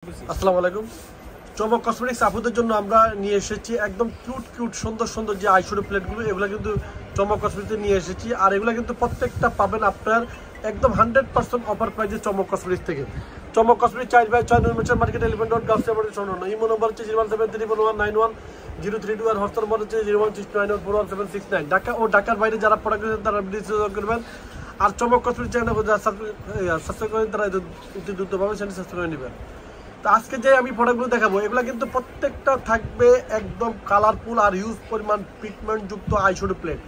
আসসালামু আলাইকুম। চমক কসমেটিক্স আপুদের জন্য আমরা নিয়ে এসেছি একদম কিউট সুন্দর সুন্দর যে আইশ্যাডো প্লেটগুলো, এগুলো কিন্তু চমক কসমেটিক্সে নিয়ে এসেছি। আর এগুলো কিন্তু প্রত্যেকটা পাবেন আপনার একদম 100% অফার প্রাইজে চমক কসমেটিক্স থেকে। চমক কসমেটিক্স 4/6 নির্মিত market elephant road girls average সরণ। ইমো নম্বর হচ্ছে 01731911032 আর হোয়াটসঅ্যাপ নম্বর হচ্ছে 01691411769। ঢাকা ও ঢাকার বাইরে যারা প্রোডাক্ট নেবেন তারা ভিডিও করবেন। আর চমক কসমেটিক্স চ্যানেল সাবস্ক্রাইব করেন, তারা অতি দ্রুত পাবেন, চ্যানেল সাবস্ক্রাইব করে নেবেন। তো আজকে যে আমি প্রোডাক্টগুলো দেখাবো এগুলো কিন্তু প্রত্যেকটা থাকবে একদম কালারফুল আর হিউজ পরিমাণ পিগমেন্ট যুক্ত আইশ্যাডো প্লেট।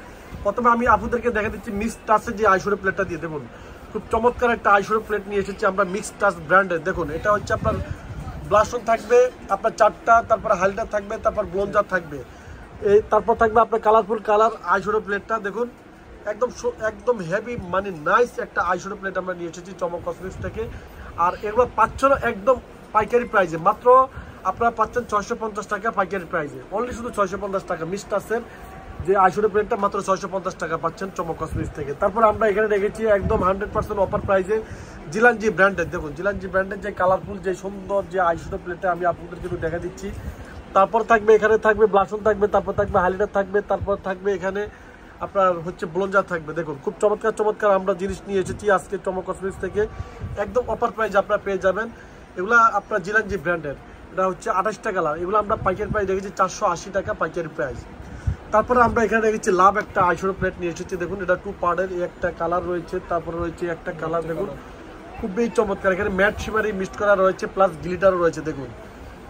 প্রথমে আমি আপুদেরকে দেখা দিচ্ছি মিক্স টাচের যে আইশ্যাডো প্লেটটা দিয়ে দেখুন, খুব চমৎকার একটা আইশ্যাডো প্লেট নিয়ে এসেছি আমরা মিক্স টাচ ব্র্যান্ডের। দেখুন এটা হচ্ছে আপনার ব্লাশন থাকবে আপনার 4টা, তারপর হাইলাইটার থাকবে, তারপর ব্লঞ্জার থাকবে, তারপর থাকবে আপনার কালারফুল কালার আইশ্যাডো প্লেটটা। দেখুন একদম হেভি মানে নাইস একটা আইশ্যাডো প্লেট আমরা নিয়ে এসেছি চমক কসমেটিক্স থেকে। আর এগুলো পাচ্ছেন একদম পাইকারি প্রাইসে, মাত্র আপনারা পাচ্ছেন 650 টাকা পাইকারি প্রাইসে, অনলি শুধু 650 টাকা। মিস্টাসের যে আইশ্যাডো প্লেটটা মাত্র 650 টাকা পাচ্ছেন চমক কসমেটিক্স থেকে। তারপর আমরা এখানে রেখেছি একদম 100% অফার প্রাইসে জিলানজি ব্র্যান্ডের। দেখুন জিলানজি ব্র্যান্ডের যে কালারফুল যে সুন্দর যে আইশ্যাডো প্লেটটা আমি আপনাদেরকে একটু দেখা দিচ্ছি। তারপর থাকবে এখানে থাকবে ব্লাশন থাকবে, তারপর থাকবে হাইলাইটার থাকবে, তারপর থাকবে এখানে আপনার হচ্ছে ব্লঞ্জার থাকবে। দেখুন খুব চমৎকার আমরা জিনিস নিয়ে এসেছি আজকে চমক কসমেটিক্স থেকে, একদম অফার প্রাইস আপনারা পেয়ে যাবেন। এগুলা আপনার জিলানজি ব্র্যান্ডের, এটা হচ্ছে 28টা কালার। এগুলো আমরা পাইকারি প্রাইস রেখেছি 480 টাকা পাইকারি প্রাইস। তারপরে আমরা এখানে রেখেছি লাভ একটা আইশ্যাডো প্লেট নিয়ে এসেছি। দেখুন এটা 2 পার্টের, একটা কালার রয়েছে, তারপরে রয়েছে একটা কালার। দেখুন খুবই চমৎকার, এখানে ম্যাট শিমারি মিক্সড করা রয়েছে, প্লাস গ্লিটারও রয়েছে। দেখুন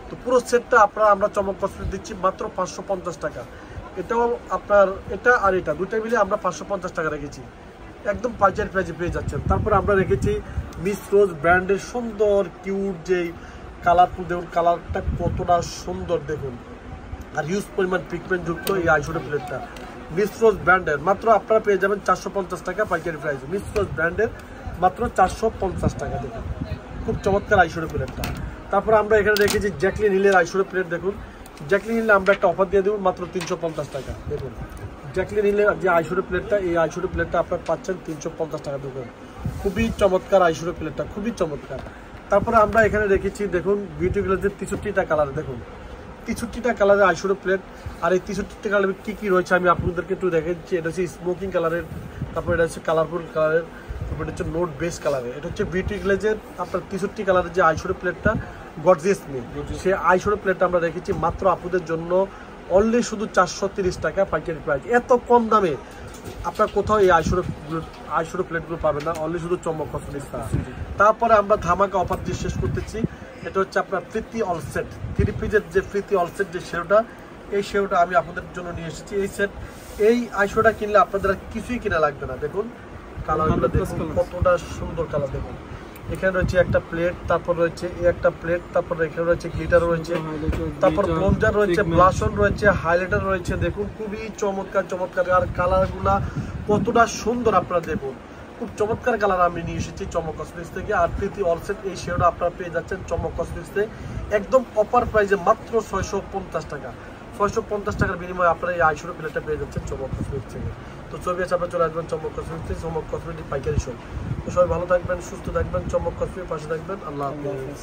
তো পুরো সেটটা আমরা চমক কসমেটিক্স দিচ্ছি মাত্র 550 টাকা। এটাও আপনার এটা আর এটা দুটাই মিলে আমরা 550 টাকা রেখেছি, একদম পাইকারি প্রাইসে পেয়ে যাচ্ছেন। তারপরে আমরা রেখেছি মিস রোজ ব্র্যান্ডের সুন্দর কিউট যেই কালারফুল, দেখুন কালারটা কতটা সুন্দর দেখুন, আর হিউজ পরিমাণ পিগমেন্ট যুক্ত এই আইশ্যাডো প্লেটটা মিস রোজ ব্র্যান্ডের। মাত্র আপনারা পেয়ে যাবেন 450 টাকা পাইকারি প্রাইসে, মিস রোজ ব্র্যান্ডের মাত্র 450 টাকা। দেখুন খুব চমৎকার আইশ্যাডো প্লেটটা। তারপরে আমরা এখানে রেখেছি জ্যাকলিন হিলের আইশ্যাডো প্লেট। দেখুন জ্যাকলিন হিলে আমরা একটা অফার দিয়ে দেবো মাত্র 350 টাকা। দেখুন জ্যাকলিন হিলের যে আইশ্যাডো প্লেটটা, এই আইশ্যাডো প্লেটটা আপনার পাচ্ছেন 350 টাকা। দেখুন খুবই চমৎকার আইশ্যাডো প্লেটটা, খুবই চমৎকার। তারপরে আমরা এখানে রেখেছি দেখুন বিউটি গ্লেজের 63টা কালার। দেখুন 63টা কালারের আইশ্যাডো প্লেট। আর এই 63টা কালারের কী রয়েছে আমি আপনাদেরকে একটু দেখাচ্ছি। এটা হচ্ছে স্মোকিং কালারের, তারপর এটা হচ্ছে কালারফুল কালারের, তারপর এটা হচ্ছে নোট বেস কালারের। এটা হচ্ছে বিউটি গ্লেজের আপনার 63 কালারের যে আইশ্যাডো প্লেটটা গর্জিয়াস নিয়ে, সেই আইশ্যাডো প্লেটটা আমরা রেখেছি মাত্র আপুদের জন্য অনলি শুধু 430 টাকা পাইকারি প্রাইস। এত কম দামে আপনার কোথাও এই আইশ্যাডো প্লেটগুলো পাবেন না, অনলি শুধু চমক কসমেটিক্স। তারপরে আমরা ধামাকা অফার দিয়ে শেষ করতেছি। এটা হচ্ছে আপনার প্রীতি অল সেট 3 পিসের যে প্রীতি অল সেট যে শেওটা, এই শেওটা আমি আপনাদের জন্য নিয়ে এসেছি। এই আইশ্যাডোটা কিনলে আপনাদের কিছুই কিনা লাগবে না। দেখুন কালারগুলো দেখুন কতটা সুন্দর কালার। দেখুন এখানে রয়েছে একটা প্লেট, তারপর রয়েছে একটা প্লেট, তারপর এখানে রয়েছে গ্লিটার রয়েছে, তারপর ব্লঞ্জার রয়েছে, ব্লাশন রয়েছে, হাইলাইটার রয়েছে। দেখুন খুবই চমৎকার আর কালারগুলা কতটা সুন্দর আপনারা দেখুন, খুব চমৎকার কালার আমি নিয়ে এসেছি চমক কসমেটিক্স থেকে। আর প্রীতি অলসেট এই শেডটা আপনারা পেয়ে যাচ্ছেন চমক কসমেটিক্সে একদম অফার প্রাইসে মাত্র 650 টাকা। 650 টাকার বিনিময়ে আপনারা এই আইশ্যাডো প্লেটটা পেয়ে যাচ্ছেন চমক কসমেটিক্স থেকে। তো ছবি আছে আপনারা চলে আসবেন চমক কসমেটিক্স, চমক কসমেটিক পাইকারি শপ। তো সবাই ভালো থাকবেন, সুস্থ থাকবেন, চমক কসমেটিক পাশে থাকবেন। আল্লাহ হাফেজ।